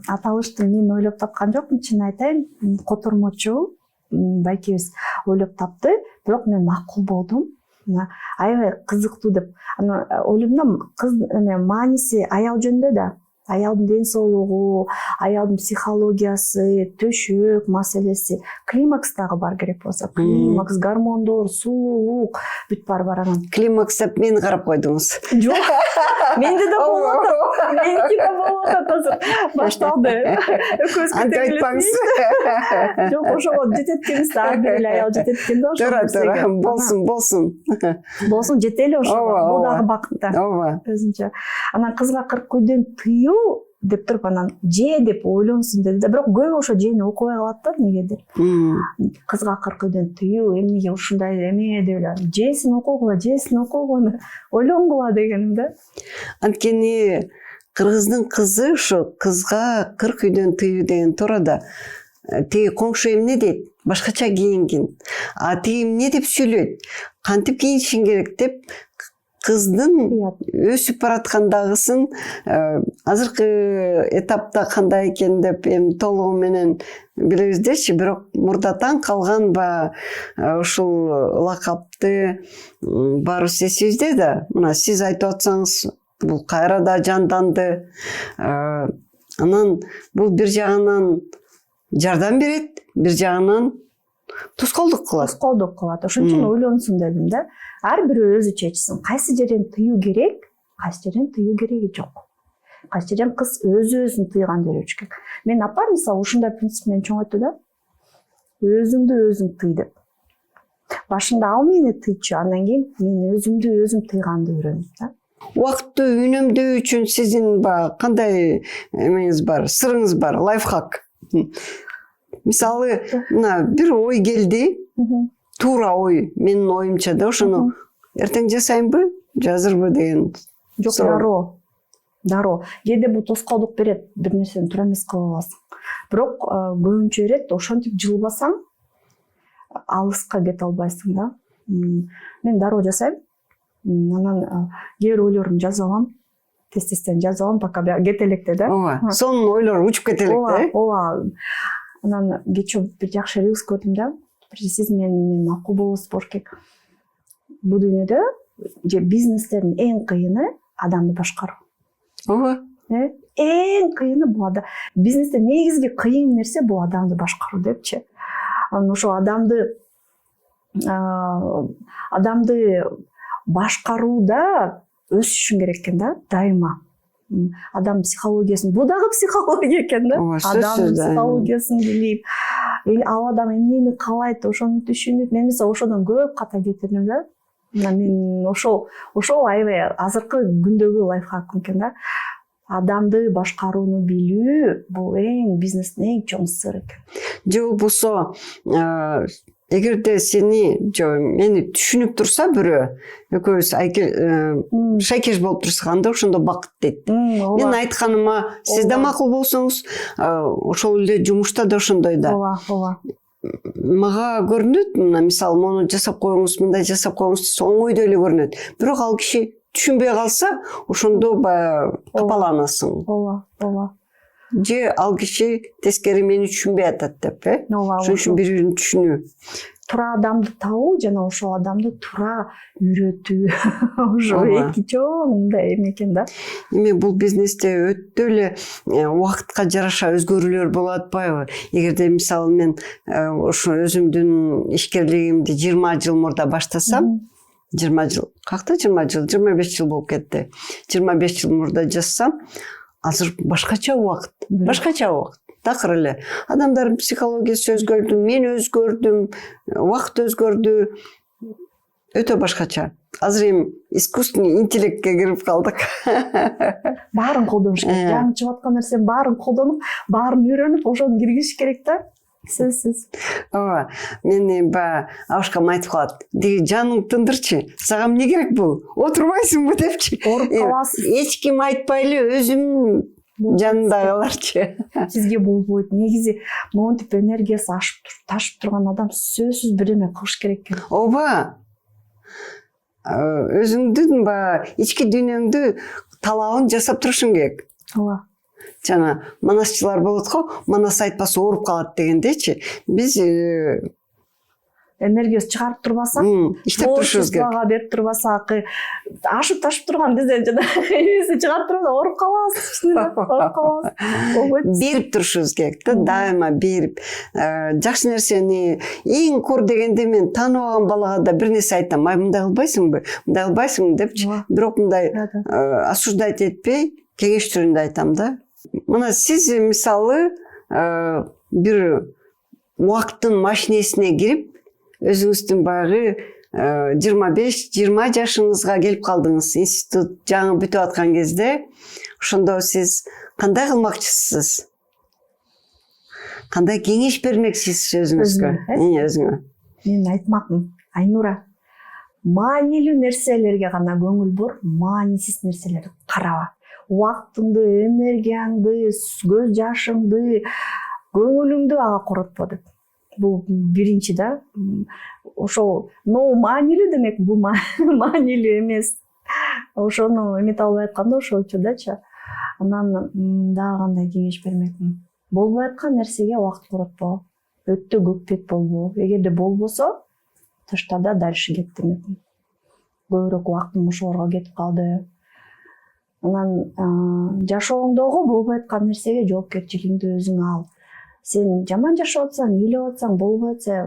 аталышты мен ойлоп тапкан жокмун, чын айтайын. Котормочу байкебиз ойлоп тапты, бирок мен макул болдум. Аябай кызыктуу деп анан ойлодум, кыз мааниси аял жөнүндө да, аялдын ден соолугу, аялдын психологиясы, төшөк маселеси, климакс дагы бар керек болсо, климакс, гормондор, сулуулук бүт бар анан.
Климакс деп мени карап койдуңуз.
Жок, менде да болуп атат. Меники да болуп атат азыр. Башталды. Экөөбүз
Антип айтпаңыз.
Жок, ошого жетет экенбиз да, ар бир эле аял жетет экен да ошого.
Туура, болсун.
Болсун, жете эле ошого. Бул дагы бакыт да.
Ооба.
Өзүнчө. Анан кызга 40 үйдөн тыюу деп туруп анан же деп ойлонсун деди да, бирок көбү ошо жени окубай калат да, негеdir. Кызга 40 үйдөн тыюу эмнеге ушундай эме деп эле жесин окугула ойлонгула дегеним да.
Анткени кыргыздын кызы ушу кызга 40 үйдөн тыюу деген туурада тиги коңшу эмне дейт, башкача кийингин, тиги эмне деп сүйлөйт, кантип кийинишиң керек деп кыздын өсүп бараткандагысын азыркы этапта кандай экен деп эми толугу менен билебиздечи, бирок мурда таң калган ушул лакапты баарыбыз эсибизде да. Мына сиз айтып атсаңыз, бул кайра да жанданды. Анан бул бир жагынан жардам берет, бир жагынан тоскоолдук кылат.
Ошон үчүн ойлонсун дедим да. Ар бирөө өзү чечсин. Кайсы жерден тыюу керек, кайсы жерден тыюу кереги жок. Кайсы жерден кыз өзүн тыйган берүүчү керек. Мен апам мисалы ушундай принцип менен чоңойтты да. Өзүңдү өзүң тый деп. Башында ал мени тыйчу, андан кийин мен өзүмдү өзүм тыйганды үйрөндүм да.
Убакытты үнөмдөө үчүн сиздин кандай эмеңиз бар, сырыңыз бар, лайфхак? Мисалы, мына бир ой келди, туура ой, менин оюмча да, ошону эртең жасайынбы, азырбы деген.
Жок, дароо. Кээде бул тоскоолдук берет, бир нерсени туура эмес кыла аласың. Бирок көбүнчө эрет ошентип жылбасаң, алыска кете албайсың да. Мен дароо жасайм. Анан кээ бир ойлорумду жазып алам. Тез-тезден жазып алам, пока кете электе да.
Ооба. Сонун ойлор учуп кете электе.
Ооба. Анан кечээ бир жакшы рилс көрдүм да. Сиз менен макул болуңуз керек. Бул дүйнөдө же бизнестердин эң кыйыны адамды башкаруу.
Ооба.
Эң кыйыны бул бизнесте негизги кыйын нерсе бул адамды башкаруу депчи. Анан ошо адамды башкарууда өсүшүң керек экен да, дайыма. Адам психологиясын, бул дагы психология экен да. Адамдын психологиясын билип, ал адам эмнени каалайт, ошону түшүнүп, мен мисалы ошодон көп ката кетирдим да. Мен ошол аябай азыркы күндөгү лайфхак экен да. Адамды башкарууну билүү бул бизнестин эң чоң сыры экен.
Же болбосо эгерде сени же мени түшүнүп турса бирөө, экөөбүз шайкеш болуп турсак, анда ошондо бакыт дейт. Мен айтканыма сиз да макул болсоңуз, ошол эле жумушта да ошондой да.
Ооба.
Мага көрүнөт, мына мисалы мону жасап коюңуз, мындай жасап коюңуз десе оңойдой эле көрүнөт. Бирок ал киши түшүнбөй калса, ошондо капаланасың.
Ооба.
Же ал киши тескери мени түшүнбөй атат деп, ошон үчүн бири-бирин түшүнүү.
Туура адамды табуу жана ошол адамды туура үйрөтүү. Ошо эки чоң мындай эме экен да.
Эми бул бизнесте өтө эле убакытка жараша өзгөрүүлөр болуп атпайбы? Эгерде мисалы мен ошо өзүмдүн ишкерлигимди 20 жыл мурда баштасам, 20 жыл, какта 20 жыл, 25 жыл болуп кетти. 25 жыл мурда жазсам, азыр башкача убакыт такыр эле адамдардын психологиясы өзгөрдү, мен өзгөрдүм, убакыт өзгөрдү, өтө башкача. Азыр эми искусственный интеллектке кирип калдык.
Баарын колдонуш керек. Жаңы чыгып аткан нерсенин баарын колдонуп, баарын үйрөнүп, ошону киргизиш керек да. Сөзсүз.
Ооба, мен баягы абышкам айтып калат. Деги жаның тындырчы. Сага эмне керек бул? Отурбайсыңбы депчи.
Ооруп каласыз.
Эч ким айтпайлы, өзүм жанындагыларчы.
Сизге болбойт. Негизи монтип энергиясы ташып турган адам сөзсүз бир эме кылыш керек экен.
Ооба. Өзүңдүн баягы ички дүйнөңдү талабын жасап турушуң керек.
Ооба.
Жана манасчылар болот го, манас айтпаса ооруп калат дегендечи. Биз
энергиясы чыгарып турбасак,
иштеп турушубуз керек.
Бага берип турбасак, ашып ташып турган бизден жана эси чыгарып турса ооруп калабыз. Ооруп калабыз. Болбойт.
Берип турушубуз керек да, дайыма берип. Жакшы нерсени эң кор дегенде мен тааныбаган балага да бир нерсе айтам. Ай, мындай кылбайсыңбы? Мындай кылбайсыңбы депчи. Бирок мындай осуждать этпей, кеңеш түрүндө айтам да. Мына сиз мисалы бир убакыттын машинесине кирип, өзүңүздүн баягы 25-20 жашыңызга келип калдыңыз. Институт жаңы бүтүп аткан кезде, ошондо сиз кандай кылмакчысыз? Кандай кеңеш бермексиз өзүңүзгө? Өзүңө.
Мен айтмакмын, Айнура, маанилүү нерселерге гана көңүл бур, маанисиз нерселерди караба. Убактыңды, энергияңды, көз жашыңды, көңүлүңдү ага коротпо деп. Бул биринчи да. Ошол маанилүү демек, бул маанилүү эмес. Ошону эмете албай атканда ошолчу дачы. Анан дагы кандай кеңеш бермекмин? Болбой аткан нерсеге убакыт коротпо. Өтө көкпет болбо. Эгерде болбосо, ташта да дальше кет демекмин. Көбүрөөк убактым ошолорго кетип калды. Анан жашооңдогу болбой аткан нерсеге жоопкерчилигиңди өзүң ал. Сен жаман жашап атсаң, ыйлап атсаң, болбой атса,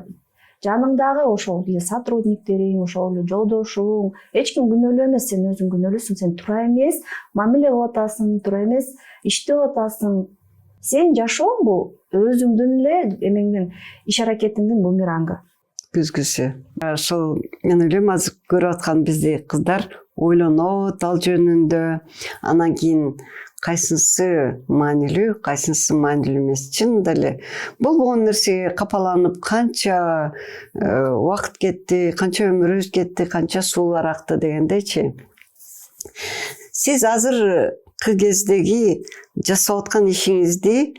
жаныңдагы ошол сотрудниктериң, ошол жолдошуң, эч ким күнөөлүү эмес, сен өзүң күнөөлүүсүң, сен туура эмес мамиле кылып атасың, туура эмес иштеп атасың. Сен жашооң бул өзүңдүн эле эмеңдин, иш аракетиңдин бумерангы.
Күзгүсү. Ошол мен ойлойм, азыр көрүп аткан бизди кыздар ойлонот ал жөнүндө. Анан кийин кайсынысы маанилүү, кайсынысы маанилүү эмес. Чынында эле болбогон нерсеге капаланып, канча убакыт кетти, канча өмүрүбүз кетти, канча суулар акты дегендейчи. Сиз азыркы кездеги жасап аткан ишиңизди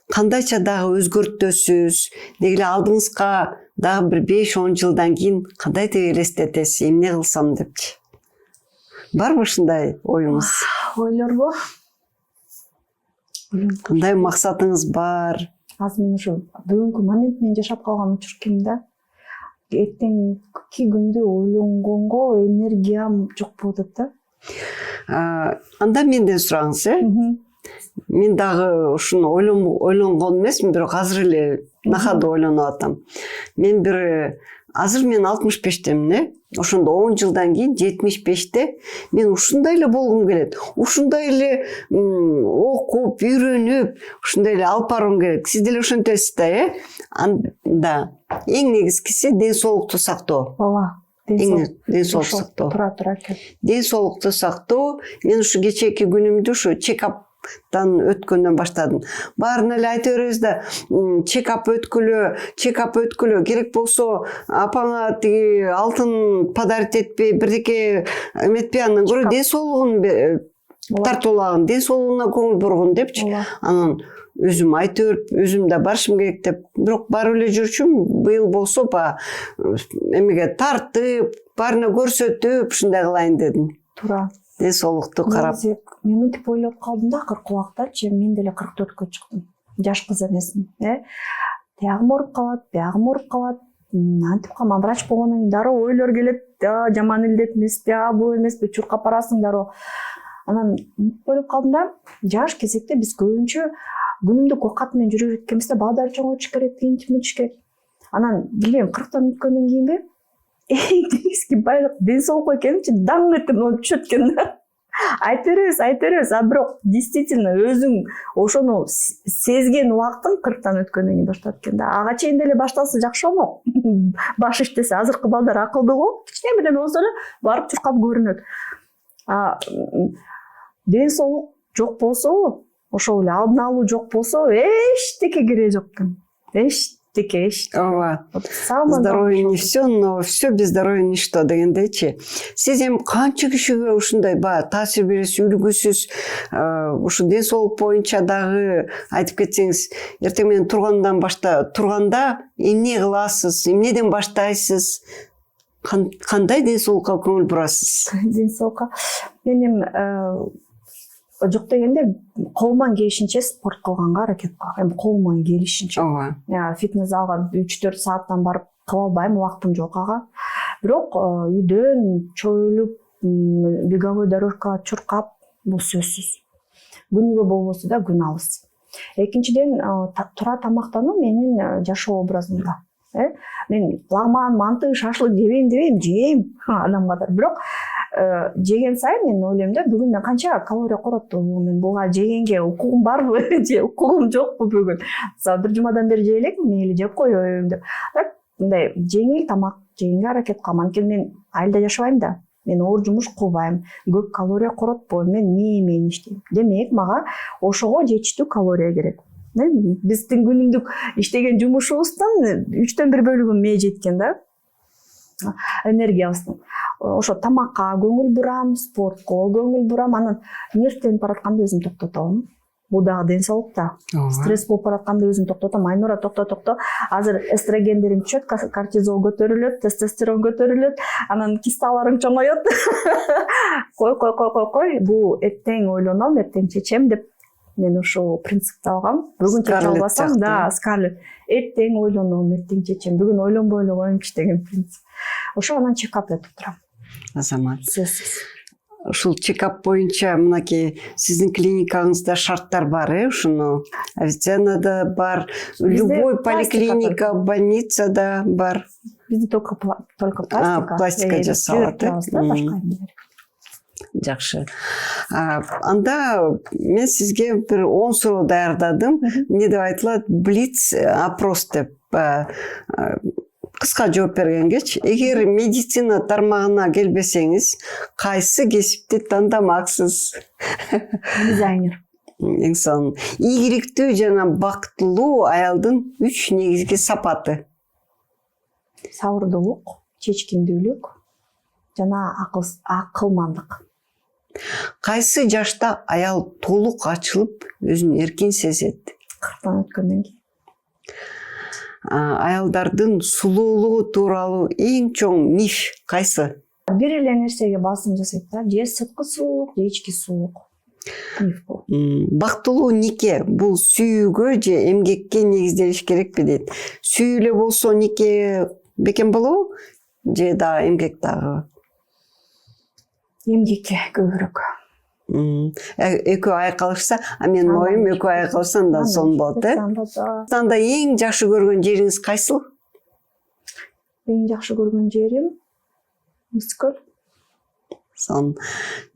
кандайча дагы өзгөртөсүз? Деги эле алдыңызга дагы бир 5-10 жылдан кийин кандай деп элестетесиз? Эмне кылсам депчи. Барбы ушундай оюңуз?
Ойлорбу?
Кандай максатыңыз бар?
Азыр мен ушу бүгүнкү момент менен жашап калган учурким да. Эртеңки күндү ойлонгонго энергиям жок болуп атат да.
Анда менден сураңыз, Мен дагы ушуну ойлонгон эмесмин, бирок азыр эле нахады ойлонуп атам. Мен азыр мен 65-темин, ошондо 10 жылдан кийин 75-те мен ушундай эле болгум келет. Ушундай эле окуп, үйрөнүп, ушундай эле алып баргым келет. Сиз деле ошентесиз да, Анда эң негизгиси ден соолукту сактоо.
Ооба.
Ден соолук сактоо.
Тура экен.
Ден соолукту сактоо. Мен ушу кечээки күнүмдү ушу чекаптан өткөндөн баштадым. Баарын эле айта беребиз да, чекап өткүлө, керек болсо апаңа тиги алтын подарить этпей, бирдеке эметпей, андан көрө ден соолугун тартуулагын, ден соолугуна көңүл бургун депчи. Анан өзүм айта берип, өзүм да барышым керек деп, бирок барып эле жүрчүм. Быйыл болсо эмеге тартып, баарына көрсөтүп, ушундай кылайын дедим.
Туура.
Ден соолукту карап.
Мен мынтип ойлоп калдым да, 40 убактачы, мен деле 44-кө чыктым. Жаш кыз эмесмин, Тиягым ооруп калат, биягым ооруп калат. Антип калмам, врач болгондон кийин дароо ойлор келет. Жаман илдет эмеспи, бул эмеспи, чуркап барасың дароо. Анан ойлоп калдым да, жаш кезекте биз көбүнчө күнүмдүк убакыт менен жүрүп кеткенбизде, балдар чоңойтуш керек, тигинтиш керек. Анан билбейм, 40тан өткөндөн кийинби эң негизги байлык ден соолук экенинчи даң этип түшөт экен да. айта беребиз, а бирок действительно өзүң ошону сезген убактың 40тан өткөндөн кийин башталат экен да. Ага чейин деле башталса жакшы болмок. Баш иштесе, азыркы балдар акылдуу го, кичине бирдеме болсо эле барып чуркап көрүнөт. Ден соолук жок болсо, ошол эле алдын алуу жок болсо, эчтеке кереги жок экен. Эчтеке.
Ооба. Здоровье не все, но все без здоровья ничто дегендейчи. Сиз эми канча кишиге ушундай таасир бересиз, үлгүсүз, ушу ден соолук боюнча дагы айтып кетсеңиз, эртең менен турганда эмне кыласыз, эмнеден баштайсыз? Кандай ден соолукка көңүл бурасыз?
Ден соолукка менин жок дегенде колуман келишинче спорт кылганга аракет кылам. Эми колуман келишинче.
Ооба.
Фитнес залга 3-4 сааттан барып кыла албайм, убактым жок ага. Бирок үйдөн чоюлуп, беговой дорожкага чуркап, бул сөзсүз. Күнгө болбосо да күн алыс. Экинчиден, тура тамактануу менин жашоо образымда. Мен лагман, манты, шашлык жейм адам катары. Бирок жеген сайын мен ойлойм да, бүгүн мен канча калория короттум, мен буга жегенге укугум барбы же укугум жокпу бүгүн. Бир жумадан бери жей элекмин, мейли жеп коеюн деп. Мындай жеңил тамак жегенге аракет кылам. Анткени мен айылда жашабайм да. Мен оор жумуш кылбайм, көп калория коротпойм, мен мээ менен иштейм. Демек, мага ошого жетиштүү калория керек. Биздин күнүмдүк иштеген жумушубуздун 1/3 бөлүгүн мээ жеткен да. Энергиябыздын. Ошо тамакка көңүл бурам, спортко көңүл бурам, анан нервтенип баратканда өзүм токтотом. Бул дагы ден соолукта. Стресс болуп баратканда өзүм токтотом. Айнура токто. Азыр эстрогендерим түшөт, кортизол көтөрүлөт, тестостерон көтөрүлөт, анан кисталарың чоңоёт. Кой. Бул эртең ойлоном, эртең чечем деп мен ушул принципти алгам. Бүгүн чече албасам, Скарлетт. Эртең ойлоном, эртең чечем. Бүгүн ойлонбой эле коеюмчу деген принцип. Ошо анан чекап өтүп турам.
Азамат. Ушул чекап боюнча мынакей сиздин клиникаңызда шарттар бар, ушуну официанада бар, любой поликлиника, больницада бар.
Бизде только пластика.
Пластика жасалат. Жакшы. Анда мен сизге бир 10 суроо даярдадым. Эмне деп айтылат? Блиц опрос деп. Кыска жооп бергенгечи, эгер медицина тармагына келбесеңиз, кайсы кесипти тандамаксыз?
Дизайнер.
Эң сонун. Ийгиликтүү жана бактылуу аялдын 3 негизги сапаты.
Сабырдуулук, чечкиндүүлүк жана акылмандык.
Кайсы жашта аял толук ачылып, өзүн эркин сезет?
40тан өткөндөн кийин.
Аялдардын сулуулугу тууралуу эң чоң миф кайсы?
Бир эле нерсеге басым жасайт да, же сырткы сулуулук, же ички сулуулук. Миф бул.
Бактылуу нике бул сүйүүгө же эмгекке негизделиш керекпи дейт. Сүйүү эле болсо нике бекем болобу? Же дагы эмгек дагы?
Эмгекке көбүрөөк.
Экөө айкалышса, мен оюм экөө айкалышса да сонун болот, Анда эң жакшы көргөн жериңиз кайсыл?
Эң жакшы көргөн жерим Мыскөл.
Сон.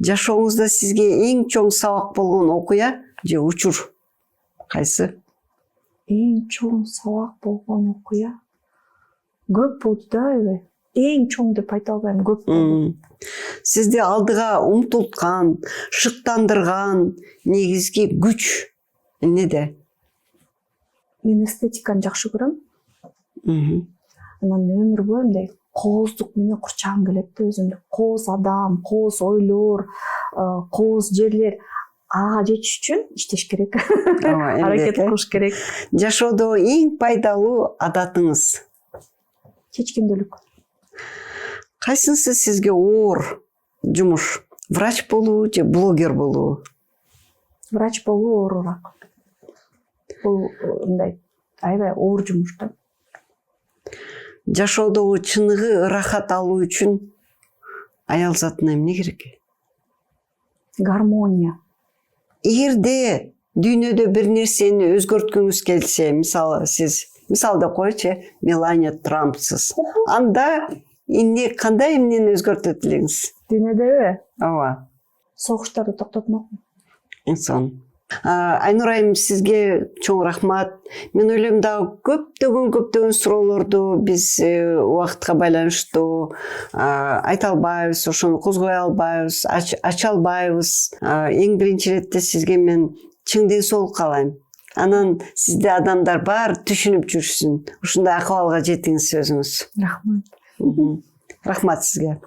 Жашооңузда сизге эң чоң сабак болгон окуя же учур кайсы?
Эң чоң сабак болгон окуя көп болду да, эң чоң деп айта албайм, көп болду.
Сизди алдыга умтулткан, шыктандырган негизги күч эмнеде?
Мен эстетиканы жакшы көрөм. Анан өмүр бою мындай кооздук менен курчагым келет да өзүмдү. Кооз адам, кооз ойлор, кооз жерлер. Ага жетиш үчүн иштеш керек. Аракет кылыш керек.
Жашоодо эң пайдалуу адатыңыз?
Чечкиндүүлүк.
Кайсынысы сизге оор жумуш? Врач болуу же блогер болуу?
Врач болуу оорураак. Бул мындай аябай оор жумуш да.
Жашоодогу чыныгы ырахат алуу үчүн аял затына эмне керек?
Гармония.
Эгерде дүйнөдө бир нерсени өзгөрткүңүз келсе, мисалы сиз, мисалы деп коечу, Мелания Трампсыз. Анда кандай эмнени өзгөртөт элеңиз?
Дүйнөдө
Ооба.
согуштарды токтотмокмун.
Инсан. Айнур айым, сизге чоң рахмат. Мен ойлойм дагы көптөгөн суроолорду биз убакытка байланыштуу айта албайбыз, ошону козгой албайбыз, ача албайбыз. Эң биринчи иретте сизге мен чың ден соолук каалайм. Анан сизди адамдар баары түшүнүп жүрсүн. Ушундай акыбалга жетиңиз өзүңүз.
Рахмат.
Рахмат сизге.